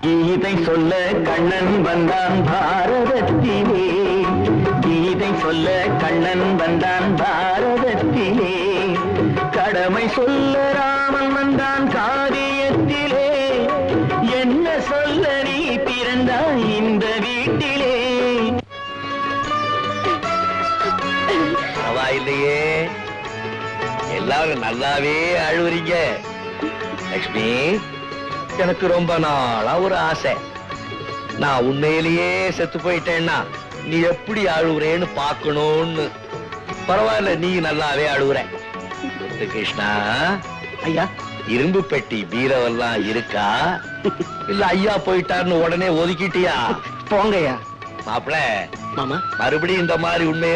கீதை சொல்ல கண்ணன் வந்தான் பாரதத்திலே, கீதை சொல்ல கண்ணன் வந்தான் பாரதத்திலே, கடமை சொல்ல ராமன் வந்தான் காரியத்திலே, என்ன சொல்ல நீ பிறந்தாய் இந்த வீட்டிலே. பரவாயில்லையே, எல்லாரும் நல்லாவே அழுவுறீங்க. லட்சுமி, எனக்கு ரொம்ப நாளா ஒரு ஆசை. நான் உண்மையிலேயே செத்து போயிட்டேன்னா நீ எப்படி அழுவுறேன்னு பாக்கணும்னு. பரவாயில்ல, நீ நல்லாவே அழுவுற. கிருஷ்ணா ஐயா, இரும்பு பெட்டி பீரவெல்லாம் இருக்கா இல்ல ஐயா போயிட்டாருன்னு உடனே ஒதுக்கிட்டியா? போங்கய்யா. மாப்பிள மாமா, மறுபடியும் இந்த மாதிரி உண்மையிலே